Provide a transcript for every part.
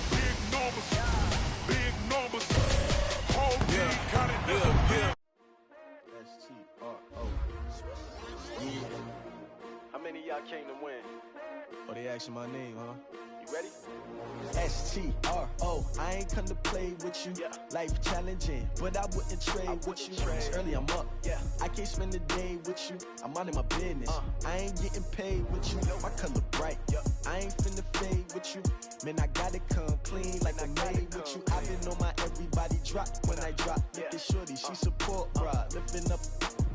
Big numbers, big numbers. Whole team counting disappear. S-T-R-O. How many of y'all came to win? Oh, they asking my name, huh? You ready? S-T-R-O. I ain't come to play with you. Yeah. Life challenging, but I wouldn't trade with you. It's early, I'm up. Yeah. I can't spend the day with you. I'm minding my business. I ain't getting paid with you. My color bright. Yep. I ain't finna fade with you. Man, I gotta come clean like I made with you. I've been on my everybody drop when I drop. Look at shorty, she support ride. Lifting up,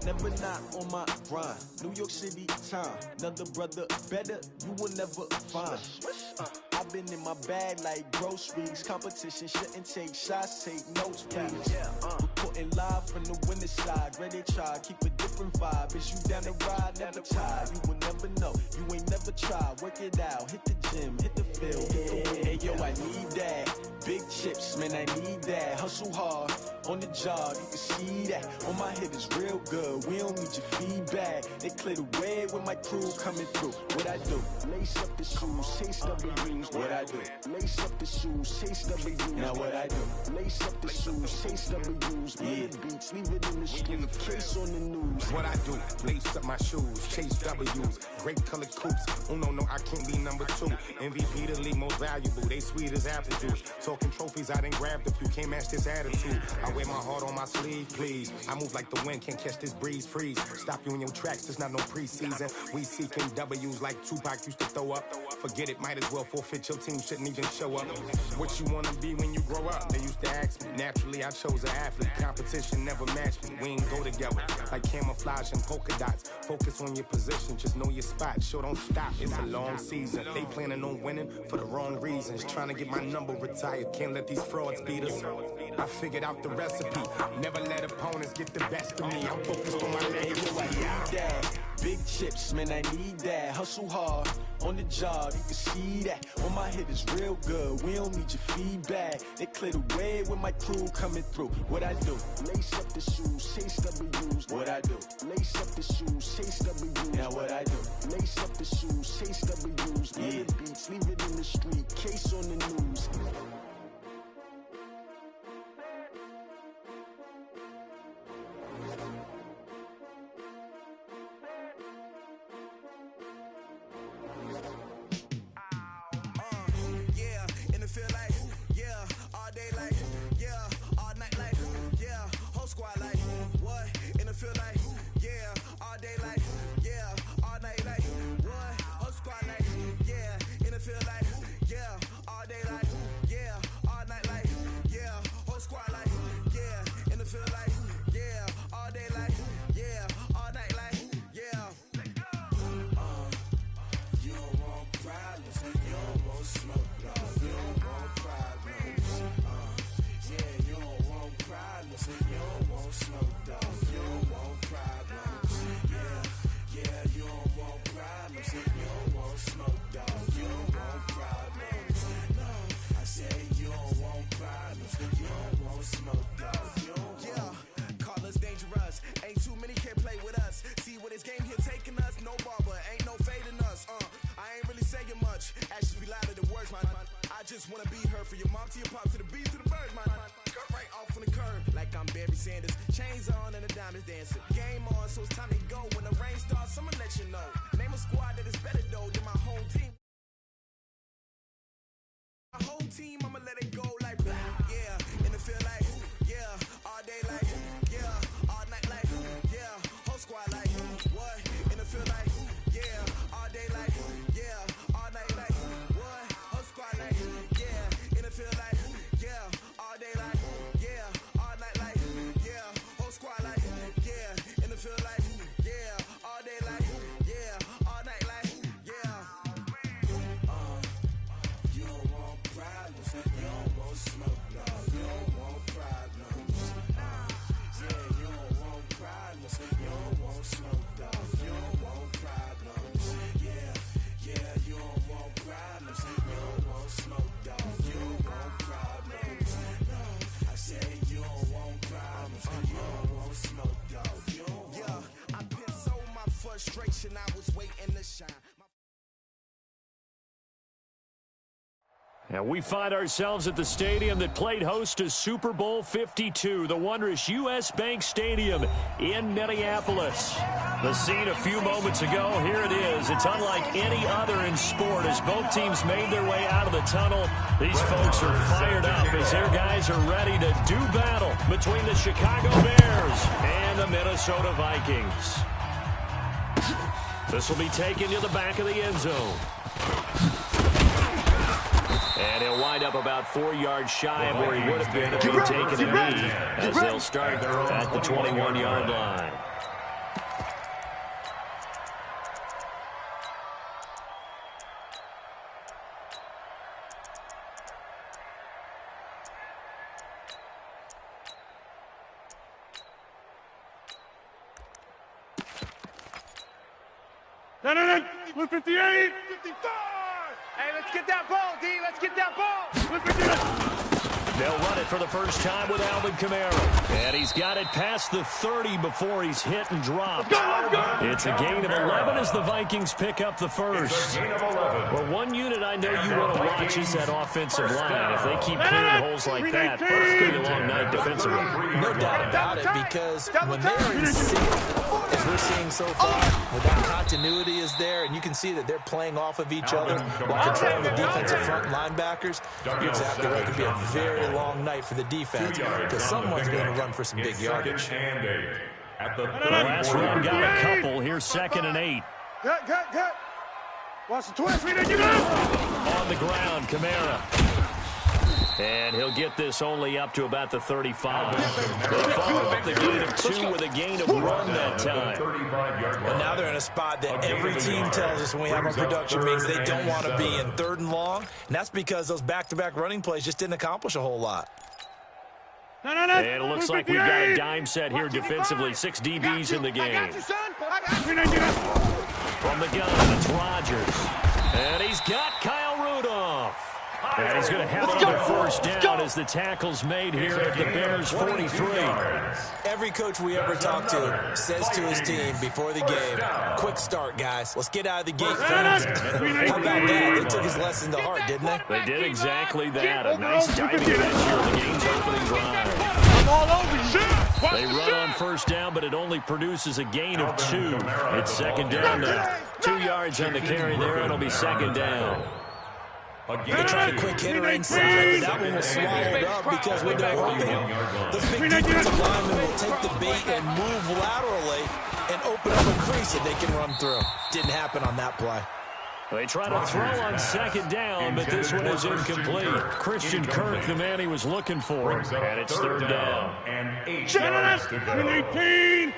never not on my grind. New York City time, another brother better, you will never find. I've been in my bag like groceries. Competition shouldn't take shots, take notes, please. Reporting live from the winter side. Ready to try, keep a different vibe. Is you down the ride, never tired. You will never know, you ain't never tried. Work it out, hit the gym, hit the field. Hey yo, I need that. Big chips, man, I need that. Hustle hard, on the job, you can see that. On my head is real good, we don't need your feedback. They clear the way with my crew coming through. What I do? Lace up the shoes, chase W's. What I do? Lace up the shoes, chase W's. Now what I do? Lace up the shoes, chase W's. Yeah, beats, leave it in the street, case on the news. What I do? Lace up my shoes, chase W's. Great colored coops. Oh no, I can't be number 2. MVP the league most valuable. They sweet as apple juice. Talking trophies, I done grabbed a few. Can't match this attitude. I wear my heart on my sleeve, please. I move like the wind, can't catch this breeze. Freeze. Stop you in your tracks. There's not no preseason. We seeking W's like Tupac used to throw up. Forget it, might as well forfeit. Your team shouldn't even show up. What you wanna be when you grow up? They used to ask me. Naturally, I chose an athlete. Competition never matched me. We ain't go together like camouflage and polka dots. Focus on your position, just know your spot. Sure, don't stop. It's a long season. They planning on winning for the wrong reasons. Trying to get my number retired. Can't let these frauds beat us. I figured out the recipe. Never let opponents get the best of me. I'm focused on my legacy. I need that. Big chips, man, I need that. Hustle hard, on the job, you can see that. On my head is real good, we don't need your feedback. They clear the way with my crew coming through. What I do? Lace up the shoes, chase W's. What I do? Lace up the shoes, chase W's. Now what I do? Lace up the shoes, chase W's. Yeah, beats, leave it in the street, case on the news. Wanna be her for your mom to your pop to the beat to the birds, man. Cut right off on the curb like I'm Barry Sanders. Chains on and the diamonds dancing. Game on, so it's time to go. When the rain starts, I'ma let you know. Name a squad that is better though than my home team. My whole team, I'ma let it go like blah. Yeah, and it feel like yeah, all day like yeah, all night like yeah, whole squad like what? And it feel like yeah, all day like yeah, all night like what? Whole squad like yeah, and it feel like yeah, all day like yeah, all night like yeah, whole squad like yeah, and it feel like yeah, all day like yeah, all night like yeah. You don't want problems, you don't want smoke, dog. You don't want problems. Yeah, you don't want problems, you don't want smoke, dog. You don't want problems. Yeah, you don't want problems, you don't want smoke, dog. You don't want problems. No, I said you don't want problems, you don't want smoke, dog. You don't want. Yeah, I put so my frustration, I was waiting to shine. And we find ourselves at the stadium that played host to Super Bowl 52, the wondrous U.S. Bank Stadium in Minneapolis. The scene a few moments ago, here it is. It's unlike any other in sport as both teams made their way out of the tunnel. These folks are fired up as their guys are ready to do battle between the Chicago Bears and the Minnesota Vikings. This will be taken to the back of the end zone. And he'll wind up about 4 yards shy of where he would have been if he'd taken a knee, as they'll start at the 21-yard line. No, 158, 55. Hey, let's get that ball, D. Let's get that ball. They'll run it for the first time with Alvin Kamara. And he's got it past the 30 before he's hit and dropped. It's a gain of 11 as the Vikings pick up the first. Well, one unit I know you want to watch is that offensive line. If they keep clearing holes like that, it's going to be a long night defensively. No doubt about it, because when they're in sync, as we're seeing so far, when that continuity is there, and you can see that they're playing off of each other while controlling the defensive front linebackers, you're exactly right. It could be a very long night for the defense because someone's going to run for some big yardage. The last run got a couple. Here's 2nd and 8. Good. Watch the twist. On the ground, Kamara. And he'll get this only up to about the 35. They follow up the gain of 2 with a gain of 1 that time. And now they're in a spot that every team tells us when we have our production meetings they don't want to be in 3rd and long. And that's because those back-to-back running plays just didn't accomplish a whole lot. And it looks like we've got a dime set here defensively. 6 DBs in the game. From the gun, it's Rodgers. And he's got Kyle Rudolph. And he's going to have another first down as the tackle's made here at the Bears' 43. Every coach we ever talk to says to his team before the game, quick start, guys. Let's get out of the gate fast. How about that? They took his lesson to heart, didn't they? They did exactly that. A nice diving catch here on the game's opening drive. They run on first down, but it only produces a gain of 2. It's 2nd down now. 2 yards on the carry there, and it'll be 2nd down. They tried a quick hitter inside, but that one was swallowed up because when they're hoping, those big defensive linemen will take the bait and move laterally and open up a crease that they can run through. Didn't happen on that play. They try to throw on 2nd down, but this one is incomplete. Christian Kirk, the man he was looking for, and it's 3rd down. And 8 yards to go. 18.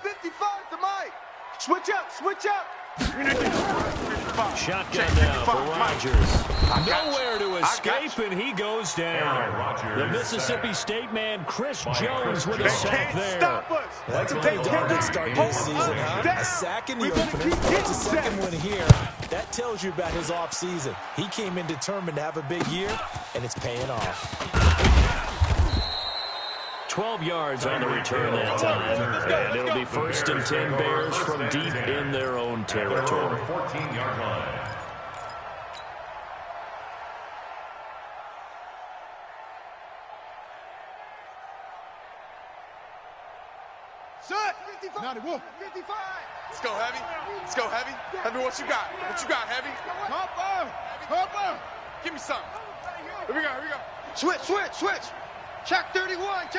55 to Mike. Switch up. Shotgun now for Rodgers. Nowhere to escape, and he goes down. The Mississippi State man, Chris Jones, with a sack there. That's a pretty darn good start to the season, huh? A sack in the opener. That's a 2nd one here. That tells you about his offseason. He came in determined to have a big year, and it's paying off. 12 yards on the return that time, and it'll be 1st and 10 Bears from deep in their own territory. 14-yard line. Set. 55. 55. Let's go, Heavy. Heavy, what you got? Heavy? Hopper. Give me something. Here we go. Switch. Check 31.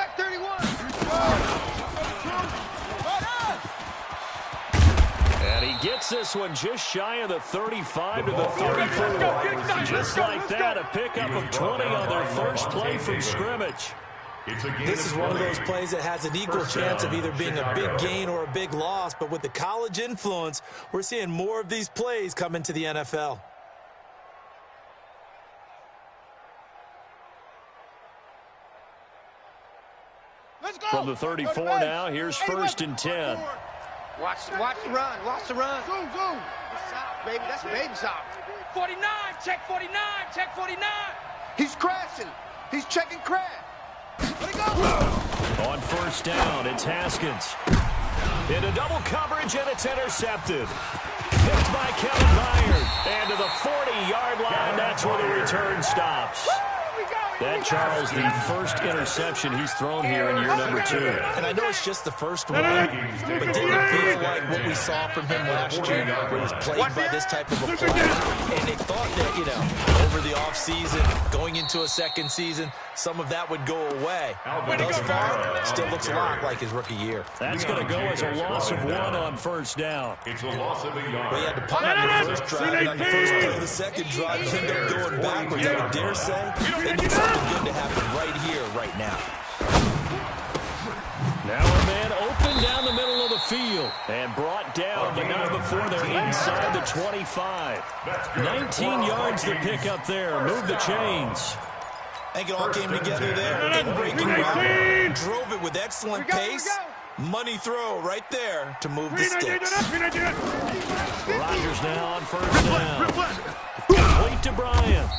And he gets this one just shy of the 35 to the 34. Just like that, a pickup of 20 on their first play from scrimmage. This is one of those plays that has an equal chance of either being a big gain or a big loss, but with the college influence, we're seeing more of these plays come into the NFL. From the 34 now, here's 1st and 10. Watch the run. Zoom. Baby, that's baby shot. 49, check 49. He's crashing. He's checking crash. Let it go. On first down, it's Haskins. Into double coverage, and it's intercepted. Picked by Kevin Byard. And to the 40-yard line And that's where the return stops. That, Charles, the first interception he's thrown here in year number 2. And I know it's just the first one, but didn't it feel like what we saw from him last year, where he was plagued by this type of a play? And they thought that, you know, over the offseason, going into a second season, some of that would go away. But thus far, still looks a lot like his rookie year. That's going to go as a loss of 1 on first down. It's a loss of a yard. Well, he had to punt on the first drive, and on the first play of the second drive, he ended up going backwards. I would dare say they need something good to happen right here, right now. Now a man open down the middle of the field and brought down, but not before they're inside the 25. 19 yards to pick up there. Move the chains. I think it all came together there. In-breaking route. Drove it with excellent pace. Money throw right there to move the sticks. Rodgers now on first down. Complete to Bryant.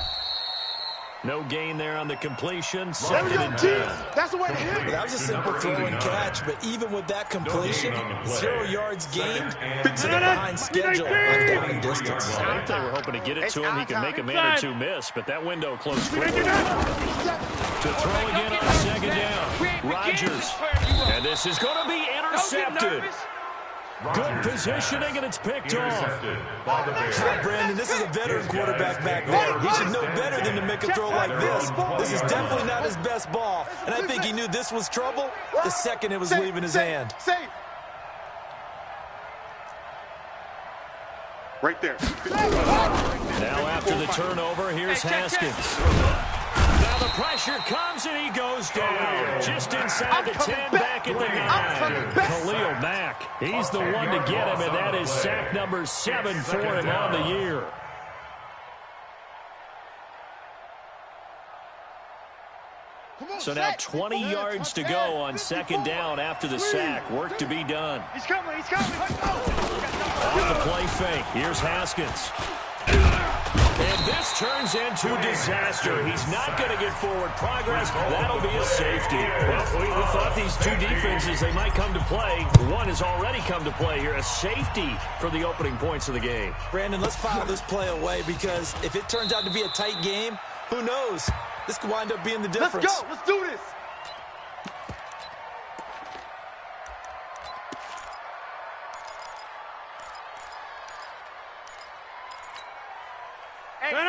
No gain there on the completion. 2nd and 10. That's the way to hit it. That was a simple throw and catch, but even with that completion, 0 yards gained, sitting behind schedule on down and distance. I think they were hoping to get it to him. He could make a man or 2 miss, but that window closed quickly. To throw again on 2nd down. Rodgers. And this is going to be intercepted. Good positioning, and it's picked off. Brandon, this is a veteran quarterback back there. He should know better than to make a throw like this. This is definitely not his best ball, and I think he knew this was trouble the second it was leaving his hand. Right there. Now after the turnover, here's Haskins. Now the pressure comes, and he goes down. Just inside the 10, back at the 9. Khalil Mack, he's the one to get him, and that is sack number 7 for him on the year. So now 20 yards to go on 2nd down after the sack. Work to be done. He's coming. He's coming. Off the play fake. Here's Haskins. And this turns into disaster. He's not going to get forward progress. That'll be a safety. Well, we thought these two defenses, they might come to play. One has already come to play here. A safety for the opening points of the game. Brandon, let's file this play away, because if it turns out to be a tight game, who knows? This could wind up being the difference. Let's go. Let's do this.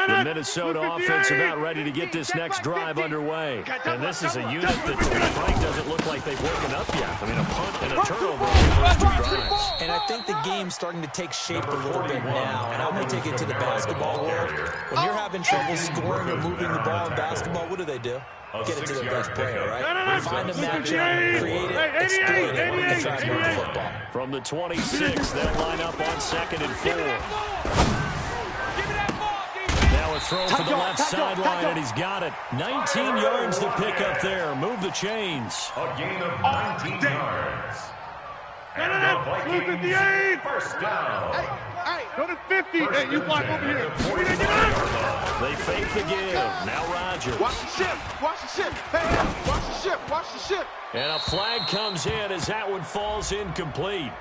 The Minnesota offense about ready to get this next drive underway. And this is a unit that, to be frank, doesn't look like they've woken up yet. I mean, a punt and a turnover on the first 2 drives. And I think the game's starting to take shape a little bit now. And I'm going to take it to the basketball world. When you're having trouble scoring or moving the ball in basketball, what do? Get it to their best player, right? Find a matchup, create it, exploit it, and try to move the football. From the 26, they'll line up on 2nd and 4. Now a throw for the left sideline, and he's got it. 19 yards to pick up there. Move the chains. A gain of 19 yards. And the Vikings, first down. Hey, go to 50. Hey, you block over here. They fake the give. Now Rodgers. Watch the ship. Watch the ship. Hey, watch the ship. Watch the ship. And a flag comes in as that one falls incomplete.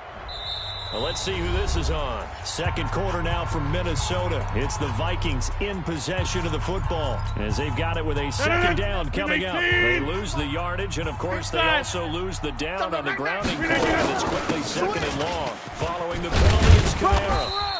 Well, let's see who this is on. 2nd quarter now from Minnesota. It's the Vikings in possession of the football, as they've got it with a 2nd down coming up. They lose the yardage, and, of course, they also lose the down on the grounding call. It's quickly 2nd and long. Following the penalty, it's Kamara.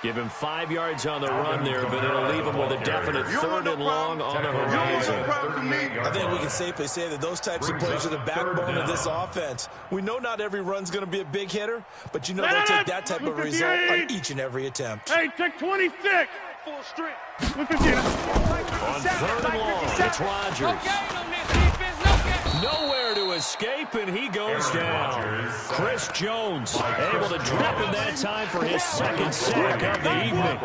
Give him 5 yards on the run there, but it'll leave him with a definite 3rd and long on the horizon. I think we can safely say that those types of plays are the backbone of this offense. We know not every run's going to be a big hitter, but you know they'll take that type of result on each and every attempt. Hey, take 26. Full strength. On 3rd and long, it's Rodgers. Nowhere to escape, and he goes down. Chris Jones able to drop him that time for his 2nd sack of the evening.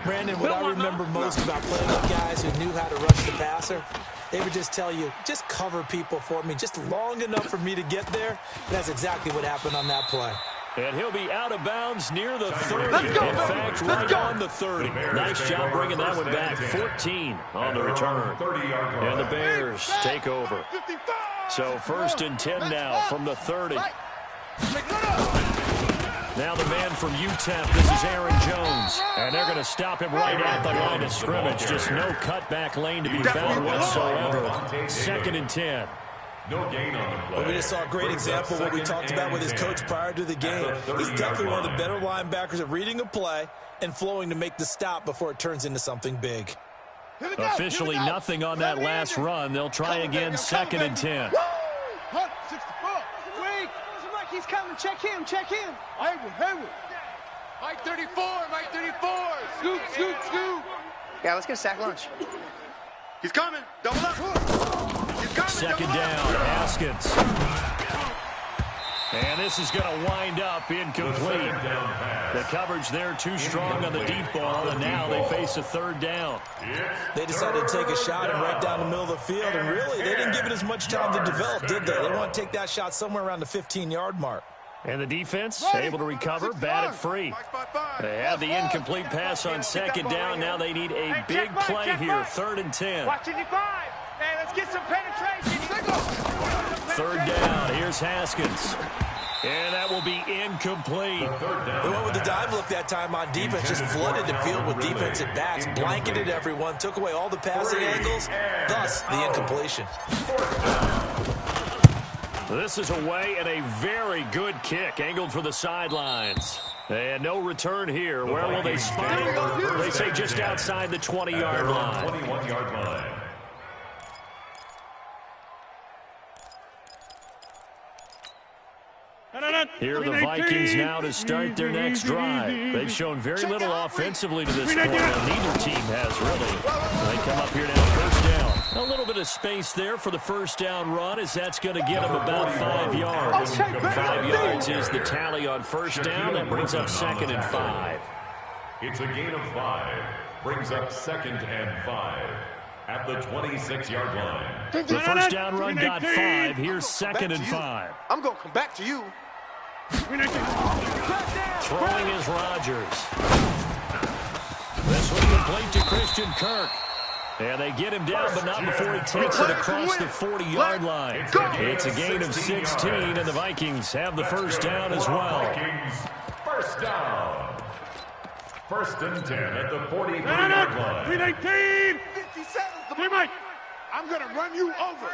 Brandon, what I remember most about playing with guys who knew how to rush the passer, they would just tell you, just cover people for me, just long enough for me to get there. That's exactly what happened on that play. And he'll be out of bounds near the 30. In fact, right on the 30. Nice job bringing that one back. 14 on the return. And the Bears take over. So 1st and 10 now from the 30. Now the man from UTEP, this is Aaron Jones. And they're going to stop him right at the line of scrimmage. Just no cutback lane to be found whatsoever. 2nd and 10. No gain on the play. Well, we just saw a great example of what we talked about with his coach prior to the game. He's definitely one of the better linebackers at reading a play and flowing to make the stop before it turns into something big. Officially nothing on that last run. They'll try again, 2nd and 10. He's coming. Check him. Haywood. Mike 34. Scoop. Yeah, let's get a sack lunch. He's coming. Double up. He's coming. 2nd down, Haskins. And this is going to wind up incomplete. The coverage there too strong on the deep ball, and now they face a 3rd down. They decided to take a shot and right down the middle of the field, and really, they didn't give it as much time to develop, did they? They want to take that shot somewhere around the 15-yard mark. And the defense able to recover, bat it free. They have the incomplete pass on 2nd down. Now they need a big play here, 3rd and 10. Watching you 5. Hey, let's get some penetration. 3rd down, here's Haskins. And that will be incomplete. They went with the dive look that time on defense, just flooded the field with defensive backs, blanketed everyone, took away all the passing angles, thus the incompletion. This is away and a very good kick, angled for the sidelines. And no return here. Where will they spot it? They say just outside the 20-yard line. 21-yard line. Here are the Vikings now to start their next drive. They've shown very little offensively to this point, and neither team has really. They come up here now, 1st down. A little bit of space there for the 1st down run, as that's going to get them about 5 yards. 5 yards is the tally on 1st down. That brings up 2nd and 5. It's a gain of 5. Brings up 2nd and 5. At the 26-yard line. The 1st down run got 5. Here's 2nd and 5. I'm going to come back to you. Throwing is Rodgers. This one complete to Christian Kirk. And they get him down, but not before he takes it across the 40-yard line. It's a gain of 16, and the Vikings have the 1st down as well. Vikings, 1st down. 1st and 10 at the 43-yard line. 319. 57. Hey, Mike. I'm going to run you over.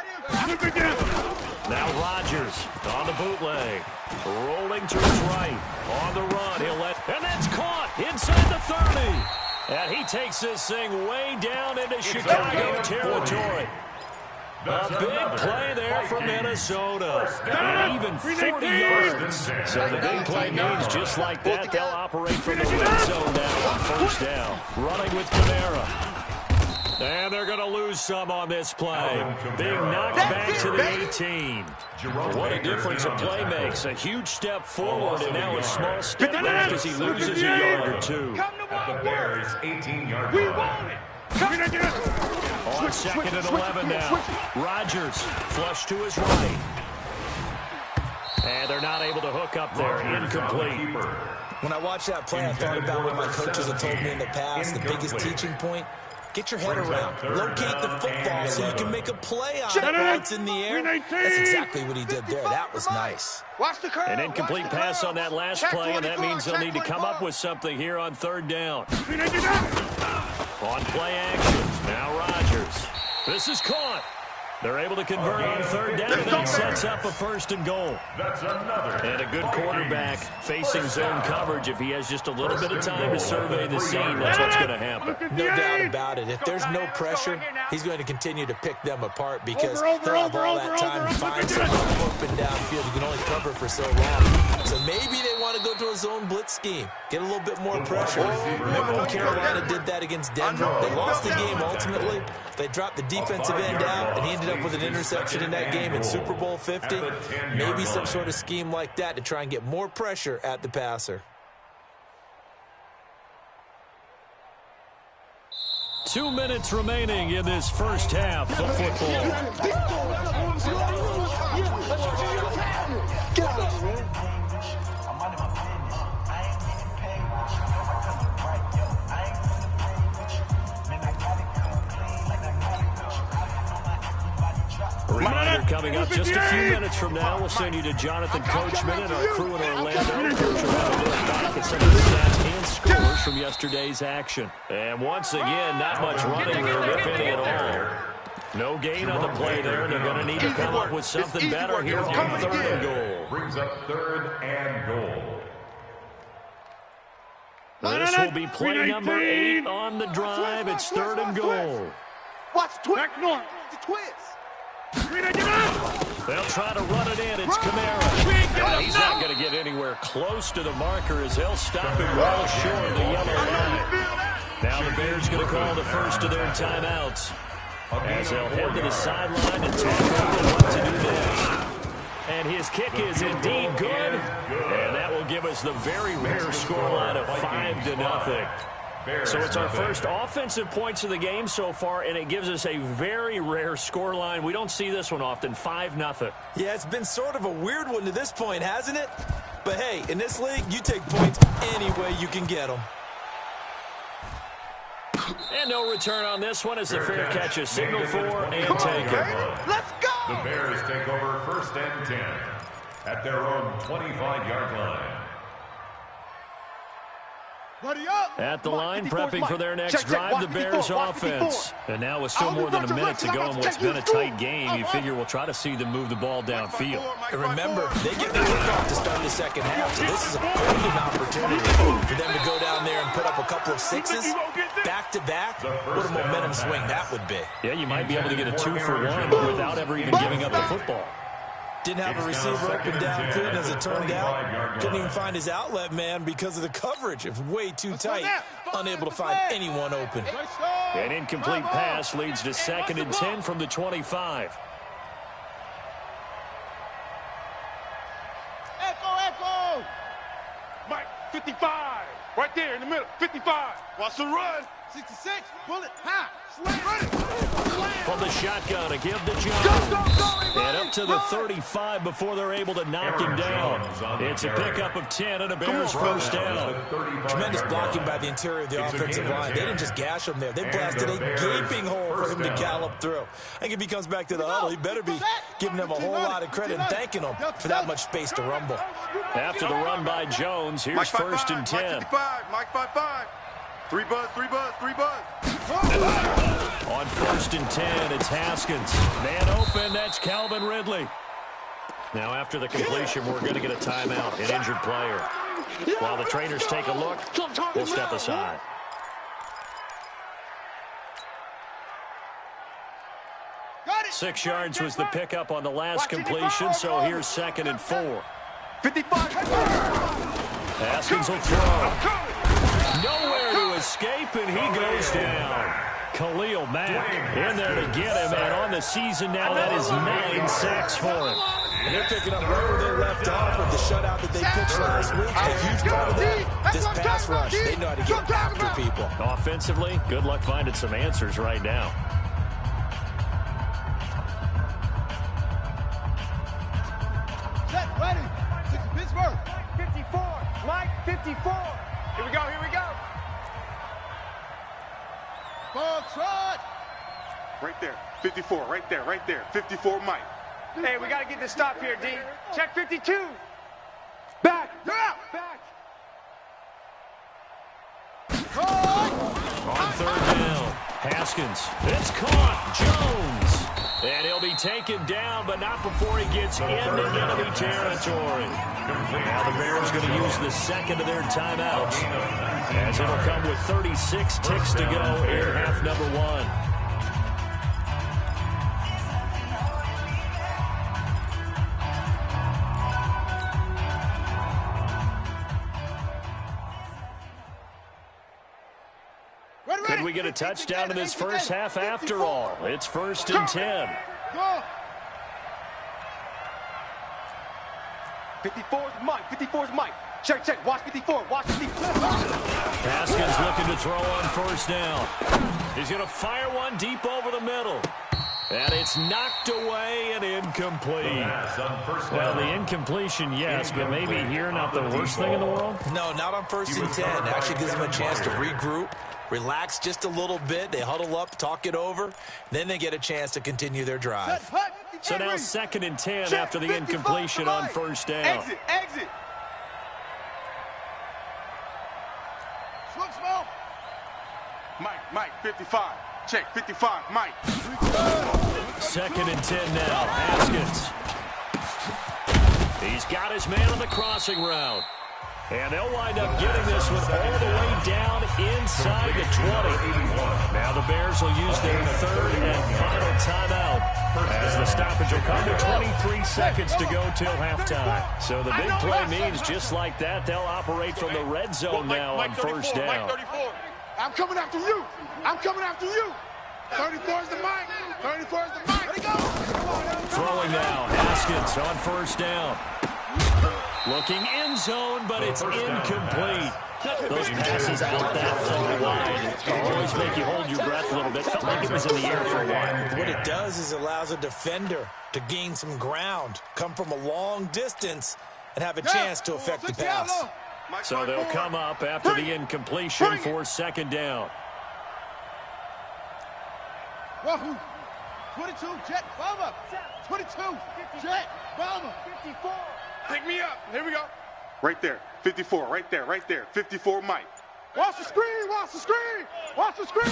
Now Rodgers on the bootleg. Rolling to his right. On the run. And that's caught inside the 30. And he takes this thing way down into Chicago territory. A big play there for Minnesota. And even 40 yards. So the big play means just like that, they'll operate from the red zone now on 1st down. Running with Kamara. And they're going to lose some on this play. Being knocked back to the 18. What a difference a play makes. A huge step forward and now a small step back as he loses a yard or 2. At the Bears' 18-yard line. On 2nd and 11 now. Rodgers flush to his right. And they're not able to hook up there. Incomplete. When I watched that play, I thought about what my coaches have told me in the past. The biggest teaching point, get your head around. Locate the football so you can make a play on it while it's in the air. That's exactly what he did there. That was nice. An incomplete pass on that last play, and that means they'll need to come up with something here on 3rd down. On play action, now Rodgers. This is caught. They're able to convert on 3rd down, and that sets up a 1st and goal. That's another. And a good quarterback facing zone coverage. If he has just a little bit of time to survey the scene, that's what's going to happen. No doubt about it. If there's no pressure, he's going to continue to pick them apart because he'll have all that time to find something up and downfield. He can only cover for so long. So maybe they want to go to a zone blitz scheme, get a little bit more pressure. Remember when Carolina did that against Denver? They lost the game ultimately. They dropped the defensive end out, and he ended up with an interception in that game in Super Bowl 50. Maybe some sort of scheme like that to try and get more pressure at the passer. 2 minutes remaining in this 1st half of football. A reminder coming up just a few minutes from now, we'll send you to Jonathan Coachman and our crew in Orlando. Coach will have a look back at some of the stats and scores from yesterday's action. And once again, not much running room, if any at all. No gain on the play there. They're going to need to come up with something better here on 3rd and goal. Brings up 3rd and goal. This will be play number 8 on the drive. It's 3rd and goal. Watch twist. The twist. They'll try to run it in. It's Kamara. He's not going to get anywhere close to the marker as he'll stop him well short of the yellow line. Now the Bears going to call the first of their timeouts as they'll head to the sideline and talk over what to do next. And his kick is indeed good. And that will give us the very rare scoreline of 5-0. So it's our first offensive points of the game so far, and it gives us a very rare scoreline. We don't see this one often, 5-0. Yeah, it's been sort of a weird one to this point, hasn't it? But hey, in this league, you take points any way you can get them. And no return on this one as the fair catch is signaled for and taken. Let's go! The Bears take over 1st and 10 at their own 25-yard line. At the line, prepping for their next drive, the Bears offense. And now with still more than a minute to go in what's been a tight game, you figure we'll try to see them move the ball downfield. And remember, they get the kickoff to start the second half, so this is a golden opportunity for them to go down there and put up a couple of sixes back-to-back. What a momentum swing that would be. Yeah, you might be able to get a 2-for-1 without ever even giving up the football. Didn't have a receiver open downfield, and as it turned out, couldn't even find his outlet man because of the coverage. It was way too tight, unable to find anyone open. An incomplete pass leads to 2nd and 10 from the 25. Echo! Mike, 55. Right there in the middle, 55. Watch the run. 66, bullet, high, slam. From the shotgun, a give to Jones. And up to the 35 before they're able to knock him down. It's a pickup of 10 and a Bears first down. Tremendous blocking by the interior of the offensive line. They didn't just gash him there. They blasted a gaping hole for him to gallop through. I think if he comes back to the huddle, he better be giving them a whole lot of credit and thanking them for that much space to rumble. After the run by Jones, here's 1st and 10. Mike 55, Mike 55. 3 buzz. On 1st and 10, it's Haskins. Man open, that's Calvin Ridley. Now after the completion, we're going to get a timeout, an injured player. While the trainers take a look, we'll step aside. Got it. 6 yards was the pickup on the last completion, so here's 2nd and 4. 55. Haskins will throw. Nowhere to escape, and he goes down. Khalil Mack in there to get him, and on the season now, that is 9 sacks for him. And they're picking up right where they left off with the shutout that they pitched last week. A huge part of that, this pass rush. They know how to get after people. Offensively, good luck finding some answers right now. Set, ready. Pittsburgh. 54, Mike 54. Here we go. Ball trot. Right there, 54, right there. 54, Mike. Hey, we got to get this stop here, D. Check 52. Back. On 3rd down, Haskins. It's caught. Jones. And he'll be taken down, but not before he gets into enemy territory. Now the Bears going to use the 2nd of their timeouts, as it'll come with 36 ticks to go in half number 1. Could we get a touchdown in this first half after all? It's 1st and 10. 54's Mike. Check. Watch 54. Haskins looking to throw on 1st down. He's going to fire one deep over the middle. And it's knocked away and incomplete. Well, the incompletion, yes, but maybe here not the worst thing in the world? No, not on 1st and 10. Actually gives them a chance to regroup, relax just a little bit. They huddle up, talk it over. Then they get a chance to continue their drive. So now 2nd and 10 after the incompletion on first down. Exit, exit. Mike, 55. Check, 55, Mike. 2nd and 10 now. Haskins. He's got his man on the crossing route. And they'll wind up getting this one all the way down inside the 20. Now the Bears will use their 3rd and final timeout as the stoppage will come to 23 seconds to go till halftime. So the big play means just like that, they'll operate from the red zone now on first down. I'm coming after you. I'm coming after you. 34 is the mic. 34 is the mic. Let it go. Throwing now. Haskins on first down. Looking end zone, but it's incomplete. Those passes out that far wide always make you hold your breath a little bit. Felt like it was in the air for a while. What it does is allows a defender to gain some ground, come from a long distance, and have a chance to affect the pass. So they'll come up after the incompletion for 2nd down. 22, Jet, bomber. 22, Jet, bomber. 54. Pick me up. Here we go. Right there. 54. Right there. Right there. 54, Mike. Watch the screen. Watch the screen. Watch the screen.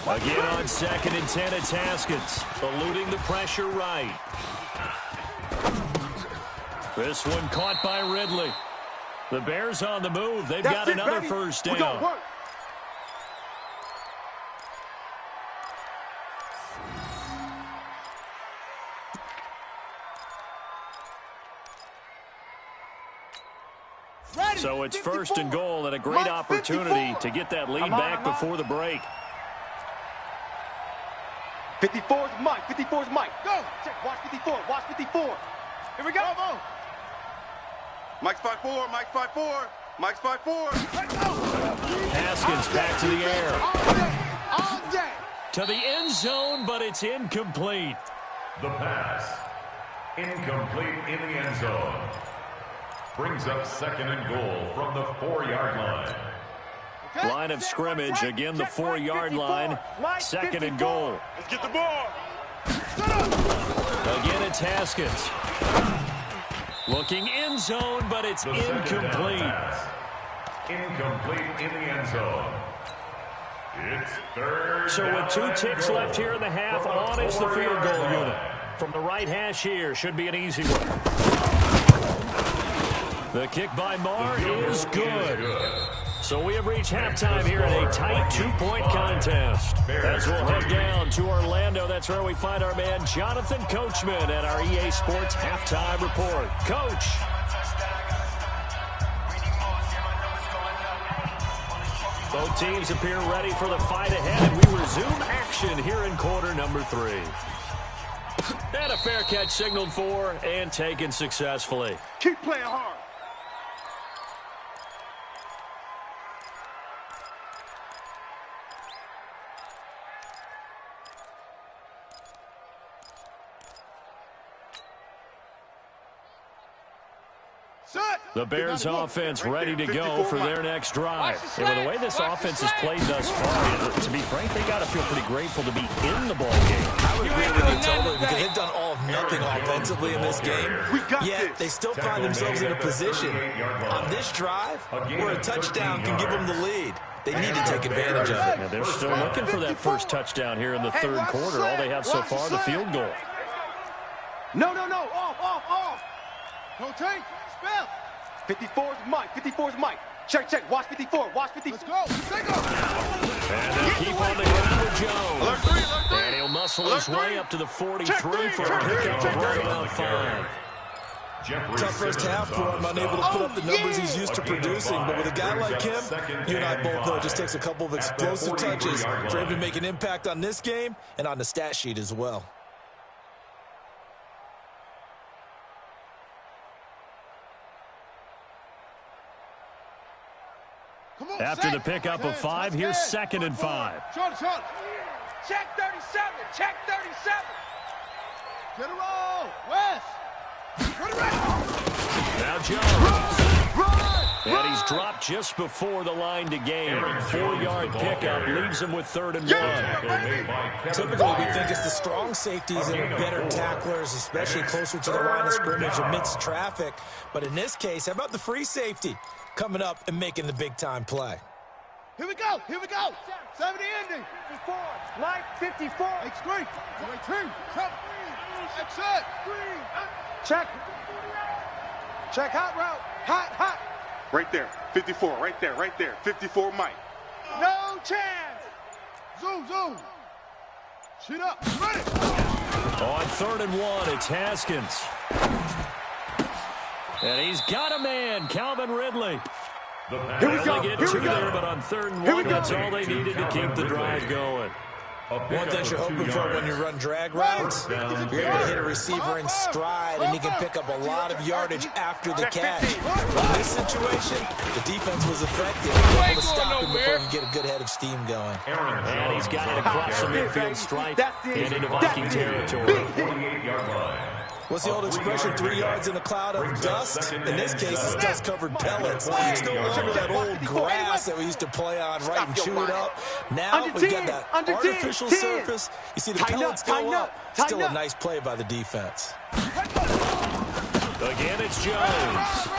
Again on 2nd and 10, it's Haskins. Eluding the pressure right. This one caught by Ridley. The Bears on the move. They've got another first down. So it's 1st and goal and a great opportunity to get that lead back before the break. 54 is Mike. 54 is Mike. Go. Check. Watch 54. Watch 54. Here we go. Mike's 5'4". Mike's 5'4". Mike's 5'4". Haskins back to the air. All day. To the end zone, but it's incomplete. The pass. Incomplete in the end zone. Brings up 2nd and goal from the 4-yard line. Line of scrimmage, again the 4-yard line. 2nd and goal. Let's get the ball. Again it's Haskins. Looking end zone, but it's incomplete. Incomplete in the end zone. It's 3rd. So with 2 ticks left here in the half, on is the field goal unit. From the right hash here, should be an easy one. The kick by Marr is good. So we have reached halftime here in a tight 2-point contest. As we'll head down to Orlando, that's where we find our man Jonathan Coachman at our EA Sports Halftime Report. Coach. Both teams appear ready for the fight ahead, and we resume action here in quarter number 3. And a fair catch signaled for and taken successfully. Keep playing hard. The Bears offense ready to go for their next drive. And with the way this offense has played thus far, to be frank, they got to feel pretty grateful to be in the ball game. I would agree with you totally because they've done all of nothing offensively in this game. Yet they still find themselves in a position on this drive where a touchdown can give them the lead. They need to take advantage of it. And they're still looking for that first touchdown here in the 3rd quarter. All they have so far, the field goal. No. Off. Don't take. Spell. 54 is Mike. 54 is Mike. Check. Watch 54. Watch 54. Let's go. Take off. And they'll keep on the ground with Jones. And he'll muscle his way up to the 43 for a pickup of right about 5. Tough first half for him, unable to put up the numbers he's used to producing. But with a guy like him, you and I both know it just takes a couple of explosive touches for him to make an impact on this game and on the stat sheet as well. After the pickup of 5, here's 2nd and 5. Short. Check 37. Check 37. Get a roll. West. Put it right. Now Jones. Run. And he's dropped just before the line to gain. 4-yard pickup leaves him with 3rd and 1. Typically, we think it's the strong safeties that are better tacklers, especially closer to the line of scrimmage amidst traffic. But in this case, how about the free safety coming up and making the big-time play? Here we go. 70 ending. 54. Mike, 54. Hey, screen. Wait, 2. Exit. Check. Check hot route. Hot. Right there. 54. Right there. 54, Mike. No chance. Zoom. Shoot up. Ready. On 3rd and 1, it's Haskins. And he's got a man, Calvin Ridley. Here we go. They get 2 there, but on 3rd and 1, that's all they needed to keep the drive going. One thing you're hoping for when you run drag routes, you're able to hit a receiver in stride, and he can pick up a lot of yardage after the catch. But in this situation, the defense was effective, able to stop him before he could get a good head of steam going. And he's got it across the midfield stripe and into Viking territory. 48-yard line. What's the old expression, 3 yards in a cloud of dust? In this case, it's dust-covered pellets. It's no longer that old grass that we used to play on, right, and chew it up. Now we've got that artificial surface. You see the pellets go up. Still a nice play by the defense. Again, it's Jones.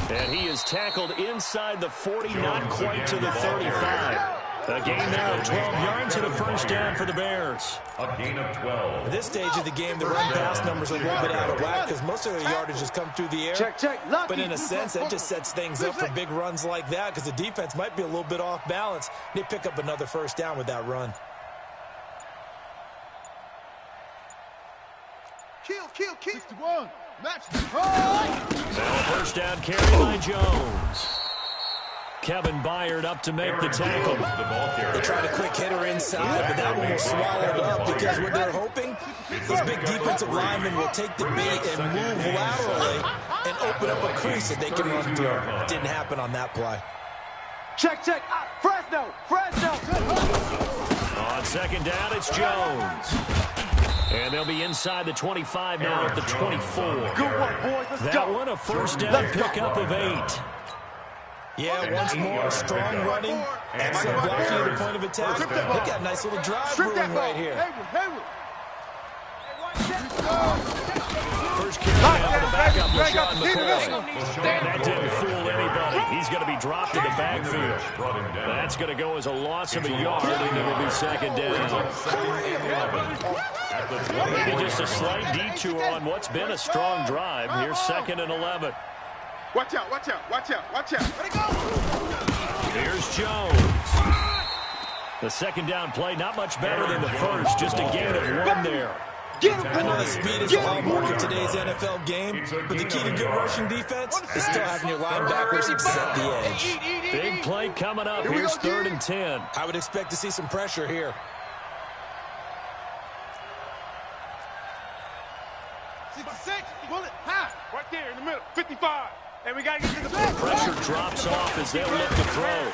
And he is tackled inside the 40, not quite to the 35. A gain there of 12 yards and a first down for the Bears. A gain of 12. At this stage of the game, the run-pass numbers are a little bit out of whack because most of the yardage has come through the air. Check. But in a sense, that just sets things up for big runs like that because the defense might be a little bit off balance. They pick up another first down with that run. Kill. 61. Match. Now a first down carry by Jones. Kevin Byard up to make the tackle. They tried a quick hitter inside, but that one was swallowed up because what they're hoping, those big defensive linemen will take the bait and move laterally and open up a crease that they can run through. Didn't happen on that play. Check. Fresno. On 2nd down, it's Jones. And they'll be inside the 25 now at the 24. Good one, boys. Let's go. That one a first down pickup of 8. Yeah, once more, strong running, excellent blocking at the point of attack. They got a nice little drive brewing right here. First carry out of the backup, LaShawn McCoy. And that didn't fool anybody. He's going to be dropped in the backfield. That's going to go as a loss of a yard, and it'll be 2nd down. Maybe just a slight detour on what's been a strong drive. Here's 2nd and 11. Watch out. Here's Jones. The 2nd down play, not much better than the first, just a gain of 1 there. I know that speed is the hallmark of today's NFL game, but the key to good rushing defense is still having your linebackers set the edge. Big play coming up. Here's 3rd and 10. I would expect to see some pressure here. 66. Bullet. High. Right there in the middle. 55. And we got to get to the Pressure drops off as they'll look to throw.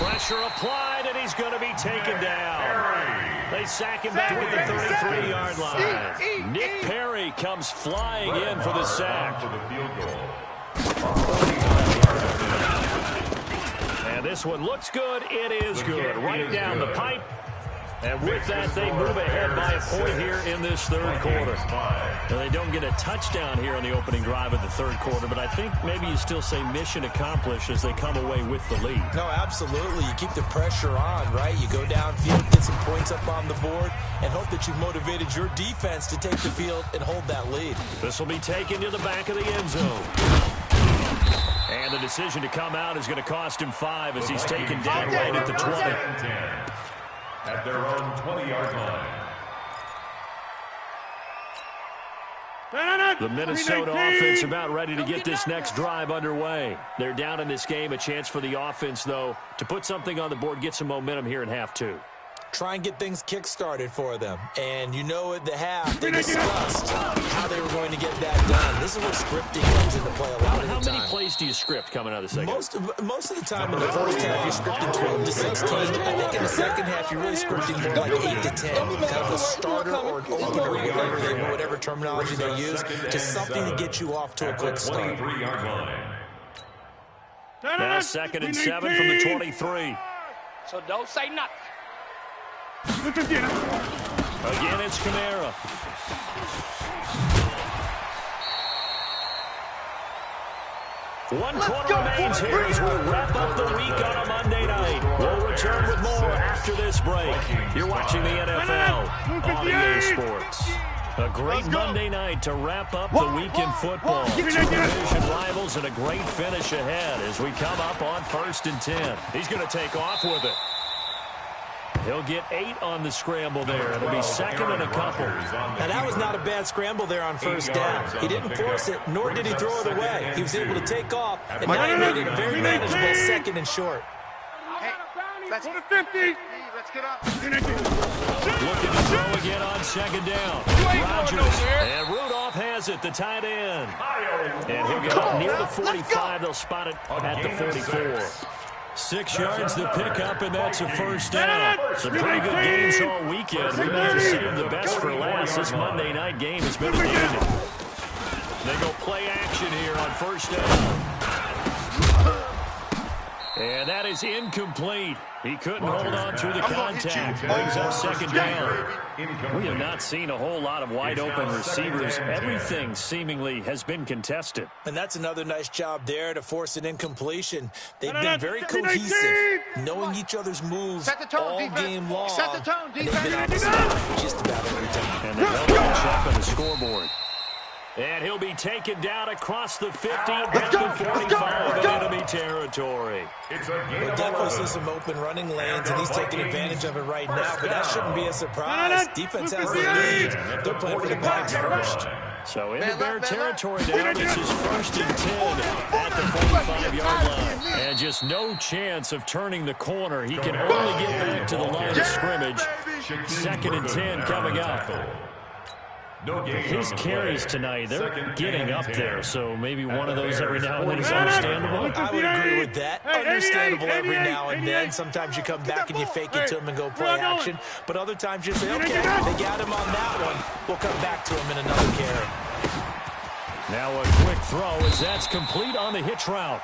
Pressure applied, and he's going to be taken down. They sack him back at the 33-yard line. Nick Perry comes flying in for the sack. And this one looks good. It is good. Right down the pipe. And with that, they move ahead by a point here in this 3rd quarter. Now, they don't get a touchdown here on the opening drive of the 3rd quarter, but I think maybe you still say mission accomplished as they come away with the lead. No, absolutely. You keep the pressure on, right? You go downfield, get some points up on the board, and hope that you've motivated your defense to take the field and hold that lead. This will be taken to the back of the end zone. And the decision to come out is going to cost him 5 as he's taken down right at the 20. At their own 20-yard line. The Minnesota offense about ready to get this next drive underway. They're down in this game. A chance for the offense, though, to put something on the board, get some momentum here in half 2. Try and get things kick-started for them. And you know at the half, they discussed how they were going to get that done. This is where scripting comes into play a lot of the time. How many plays do you script coming out of the second? Most of the time in the first half, you're scripting 12 to 16. I think in the second half, you're really scripting more like 8 to 10. Kind of a starter or an opener, whatever terminology they use, just something to get you off to a quick start. 23-yard line. Now 2nd and 7 from the 23. So don't say nothing. Again, it's Kamara. One quarter remains here as we wrap up the week on a Monday night. We'll return with more after this break. You're watching the NFL on EA Sports. A great Monday night to wrap up the week in football. Two division rivals and a great finish ahead as we come up on 1st and 10. He's going to take off with it. He'll get 8 on the scramble there. It'll be 2nd and a couple. Now, that was not a bad scramble there on 1st down. He didn't force it, nor did he throw it away. He was able to take off, and now he made it a very manageable 2nd and short. Hey, let's go to 50. Let's get up. Looking to throw again on 2nd down. Rodgers. And Rudolph has it, the tight end. And he'll get up near the 45. They'll spot it at the 44. 6 yards to pick up, and that's a 1st down. Some pretty good games all weekend. We might have saved the best for last. This Monday night game has been a game. They go play action here on 1st down. And that is incomplete. He couldn't hold on through the contact. Brings up 2nd down. We have not seen a whole lot of wide-open receivers. Everything seemingly has been contested. And that's another nice job there to force an incompletion. They've been very cohesive, knowing each other's moves all game long. Set the tone, and they've been on the spot just about every time. And they'll check on the scoreboard. And he'll be taken down across the 50 at the 45 in enemy territory. We definitely see some open running lanes, and he's taking advantage of it right now, but that shouldn't be a surprise. Defense has the lead. They're playing for the points first. So into Bear territory now. This is 1st and 10 at the 45-yard line. And just no chance of turning the corner. He can only get back to the line of scrimmage. 2nd and 10 coming up. His carries tonight, they're getting up there, so maybe one of those every now and then is understandable. I would agree with that. Understandable every now and then. Sometimes you come back and you fake it to him and go play action, but other times you say, okay, they got him on that one. We'll come back to him in another carry. Now a quick throw as that's complete on the hitch route.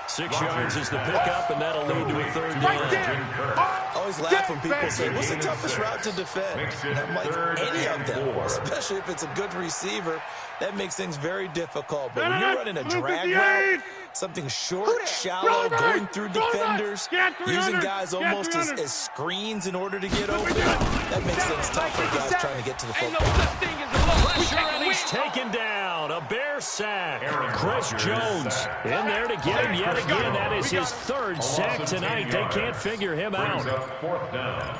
6 yards is the pickup, and that'll lead to a 3rd down. I always laugh when people say, what's the toughest route to defend? And I'm like, any of them, especially if it's a good receiver. That makes things very difficult. But when you're running a drag route, something short, shallow, going through defenders, using guys almost as screens in order to get open, that makes things tough for guys trying to get to the football. Pressure, and he's taken down. A Bear sack. Chris Jones in there to get him yet again. That is his 3rd sack tonight. They can't figure him out. 4th down.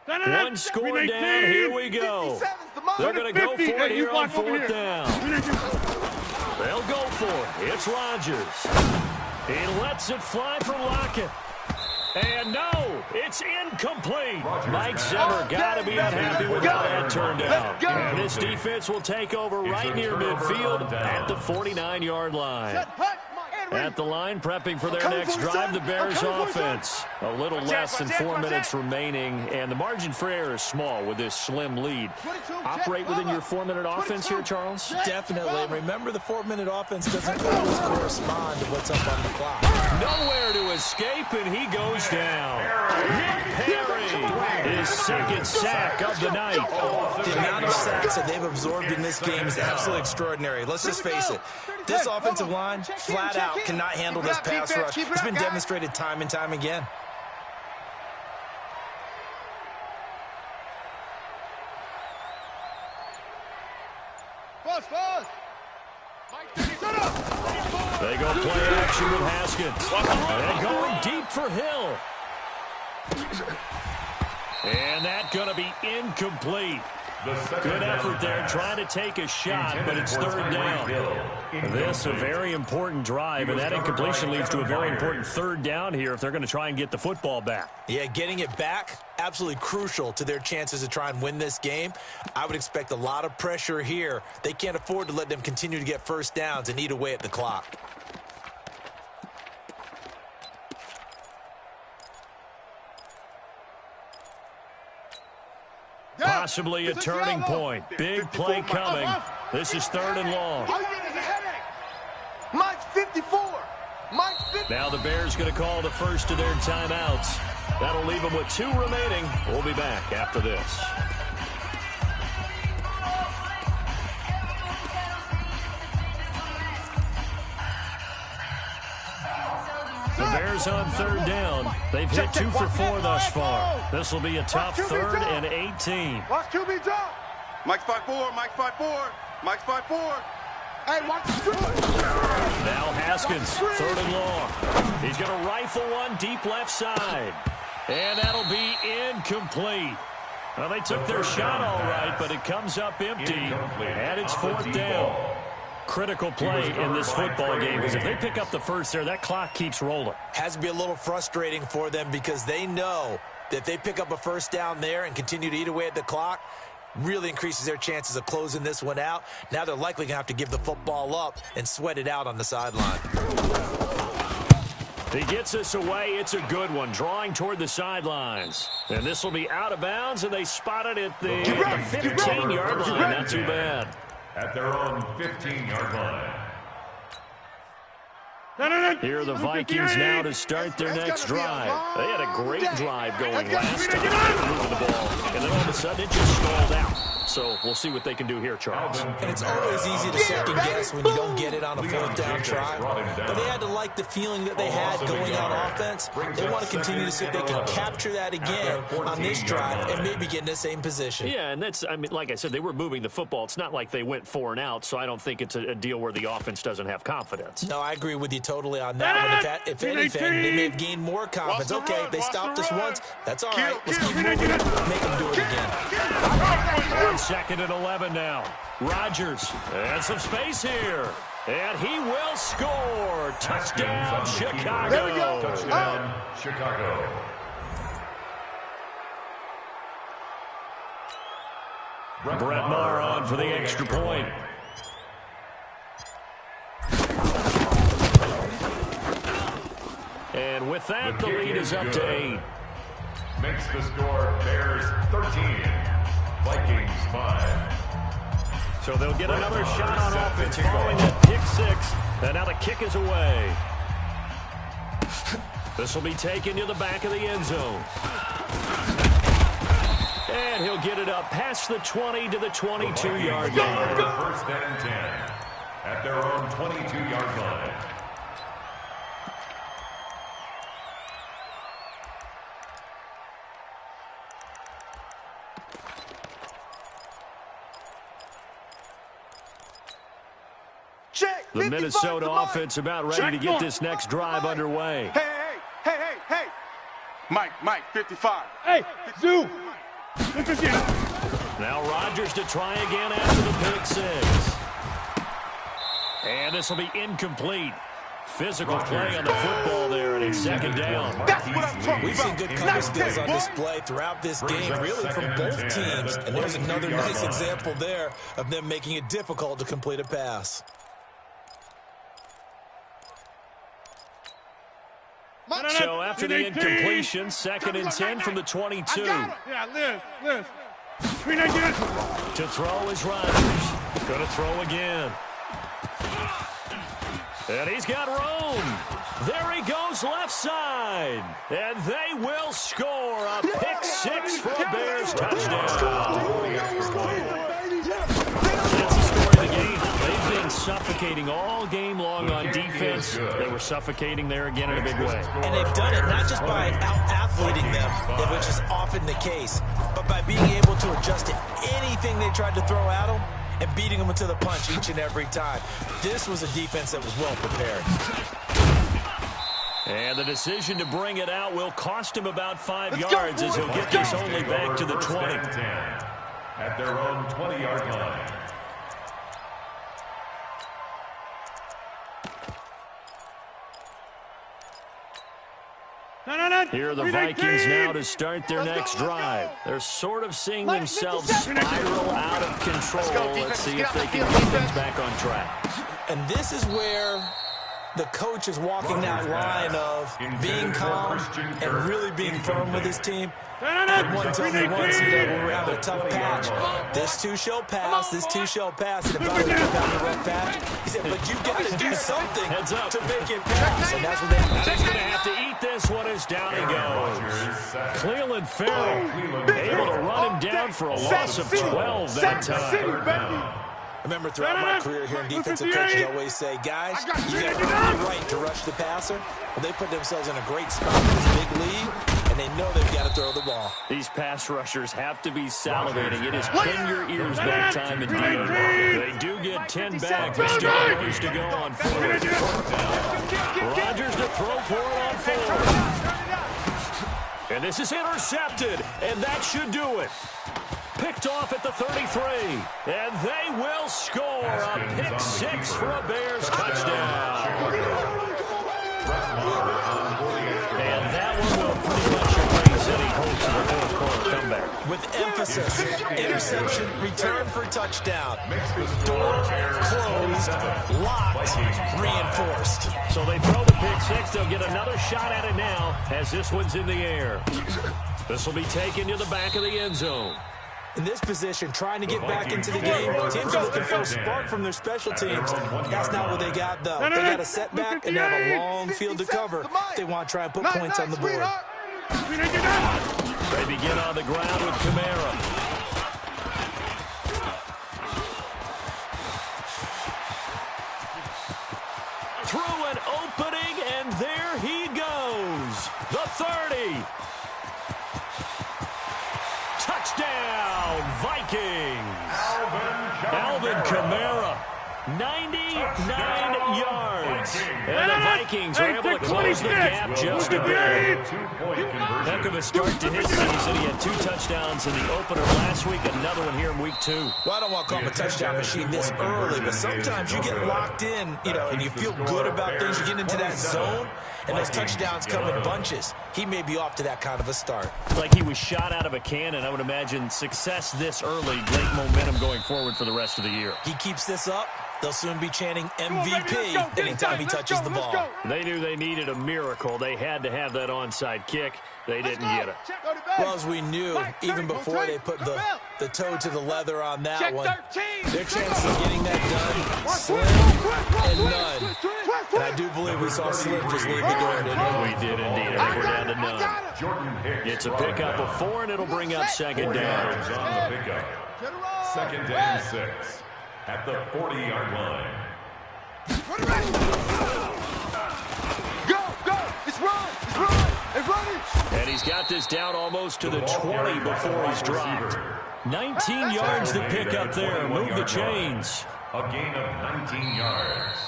One score down. Here we go. They're going to go for it here on 4th down. They'll go for it. It's Rodgers. He lets it fly from Lockett. And no, it's incomplete. Mike Zimmer got to be unhappy with how that turned out. And this defense will take over right near midfield at the 49-yard line. At the line, prepping for their next drive, the Bears offense. A little less than 4 minutes remaining, and the margin for error is small with this slim lead. Operate within your 4-minute offense here, Charles? Definitely. Remember, the 4-minute offense doesn't always correspond to what's up on the clock. Nowhere to escape, and he goes down. Nick Perry, his 2nd sack of the night. The amount of sacks that they've absorbed in this game is absolutely extraordinary. Let's just face it. This offensive line, flat out, cannot handle this pass rush. It's been demonstrated time and time again. They go play action with Haskins. And going deep for Hill. And that's going to be incomplete. Good effort there, trying to take a shot, but it's 3rd down. This a very important drive, and that incompletion leads to a very important 3rd down here if they're going to try and get the football back. Yeah, getting it back, absolutely crucial to their chances to try and win this game. I would expect a lot of pressure here. They can't afford to let them continue to get 1st downs and eat away at the clock. possibly a turning point. Big play coming. This is 3rd and long. Mike's 54. Mike's 54. Now the Bears going to call the first of their timeouts. That'll leave them with 2 remaining. We'll be back after this. The Bears on 3rd down. They've hit 2 for 4 thus far. This will be a tough 3rd and 18. Watch QB drop. Mike's 5'4", Mike's 5'4", Mike's 5'4". Hey, watch the Now Haskins, 3rd and long. He's going to rifle one deep left side. And that'll be incomplete. Well, they took their shot all right, but it comes up empty. And it's 4th down. Critical play in this football game, because if they pick up the first there, that clock keeps rolling. Has to be a little frustrating for them because they know that if they pick up a first down there and continue to eat away at the clock, really increases their chances of closing this one out. Now they're likely going to have to give the football up and sweat it out on the sideline. He gets us away. It's a good one, drawing toward the sidelines. And this will be out of bounds, and they spot it at the 15-yard line. Not too bad. At their own 15-yard line. Here are the Vikings now to start their next drive. They had a great drive going last time, moving the ball, and then all of a sudden it just stalled out. So we'll see what they can do here, Charles. And it's always easy to second guess when you don't get it on a 4th down try. But they had to like the feeling that they had going on offense. They want to continue to see if they can capture that again on this drive and maybe get in the same position. Yeah, and that's, I mean, like I said, they were moving the football. It's not like they went 4 and out, so I don't think it's a deal where the offense doesn't have confidence. No, I agree with you totally on that one. If anything, they may have gained more confidence. Okay, they stopped us once. That's all right. Let's keep moving. Make them do it again. 2nd and 11 now. Rodgers and some space here. And he will score. Touchdown, Chicago. There we go. Touchdown, Chicago. Brett Maher on for the extra point. And with that, the lead is up to 8. Makes the score Bears 13, Vikings 5. So they'll get another shot on offense following that pick 6. And now the kick is away. This will be taken to the back of the end zone. And he'll get it up past the 20 to the 22-yard line. 1st and 10 at their own 22-yard line. The Minnesota offense about ready to get this next drive underway. Hey. Mike, 55. Hey, Zoo. Now Rodgers to try again after the pick 6. And this will be incomplete. Physical play on the football there, and it's 2nd down. That's what I'm talking We've seen good cover skills on display throughout this game, really from both teams. And there's another nice example there of them making it difficult to complete a pass. So after the incompletion, 2nd and 10 from the 22. Yeah, Liz. To throw is Rodgers. Going to throw again. And he's got room. There he goes left side. And they will score a pick 6 for a Bears touchdown. That's the story of the game. They've been suffocating all game long on defense. They were suffocating there again in a big way. And they've done it not just by out-athleting them, which is often the case, but by being able to adjust to anything they tried to throw at them and beating them to the punch each and every time. This was a defense that was well prepared. And the decision to bring it out will cost him about 5 yards as he'll get this only back to the 20. At their own 20-yard line. Here are the Vikings now to start their next drive. They're sort of seeing themselves spiral out of control. Let's see if they can get things back on track. And this is where The coach is walking that line of being calm and really being firm with his team. And one told me once, when we're having a tough patch, this too shall pass, this too shall pass. And if I would have found the rough patch, he said, but you get to do something to make it pass. And that's what they have. He's going to have to eat this one as down he goes. Cleveland Farrell able to run him down for a loss of 12 that time. Remember, throughout my career here in defensive coaches always say, guys, you got to earn the right to rush the passer. Well, they put themselves in a great spot in this big lead, and they know they've got to throw the ball. These pass rushers have to be salivating. It is pin your ears back time indeed. They do get 10 back, but still ways to go on forward. Rodgers to throw for it on forward. And this is intercepted, and that should do it. Picked off at the 33, and they will score a pick six for a Bears touchdown. And that one will pretty much erase any hopes of a fourth-quarter comeback. With emphasis, interception, return for touchdown. Door closed, locked, reinforced. So they throw the pick six. They'll get another shot at it now as this one's in the air. This will be taken to the back of the end zone. In this position, trying to get back into the game, teams are looking for a spark from their special teams. That's not what they got, though. They got a setback, and they have a long field to cover if they want to try and put points on the board. They begin on the ground with Kamara. Through an opening, and there he goes. The 30. Touchdown, Vikings. Alvin Kamara, 99 yards. And the Vikings are able to close the gap just a bit. Heck of a start to his season. He had 2 touchdowns in the opener last week, another one here in week 2. Well, I don't want to call him a touchdown machine this early, but sometimes you get locked in, and you feel good about things. You get into that zone, and those touchdowns come in bunches. He may be off to that kind of a start. Like he was shot out of a cannon. I would imagine success this early, great momentum going forward for the rest of the year. He keeps this up, they'll soon be chanting MVP anytime he touches the ball. They knew they needed a miracle. They had to have that onside kick. They didn't get it. Well, as we knew, even before they put the toe to the leather on that one, their chances of getting that done, slim and none. And I do believe we saw Slim just leave the door, didn't we? We did indeed. I think we're down to none. It's a pickup of 4, and it'll bring up second down. On the pickup. Second and 6 at the 40-yard line. Go! It's run! It's running! And he's got this down almost to the 20 before he's dropped. 19 yards to pick up there. Move the chains. A gain of 19 yards.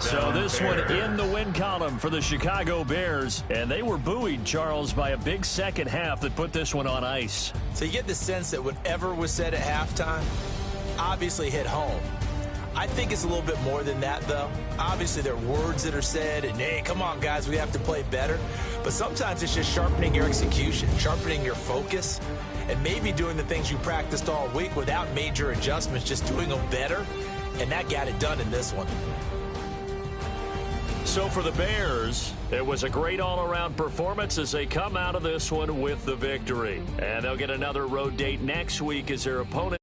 So this one in the win column for the Chicago Bears. And they were buoyed, Charles, by a big second half that put this one on ice. So you get the sense that whatever was said at halftime obviously hit home. I think it's a little bit more than that, though. Obviously, there are words that are said, and, hey, come on, guys, we have to play better. But sometimes it's just sharpening your execution, sharpening your focus, and maybe doing the things you practiced all week without major adjustments, just doing them better. And that got it done in this one. So for the Bears, it was a great all-around performance as they come out of this one with the victory. And they'll get another road date next week as their opponent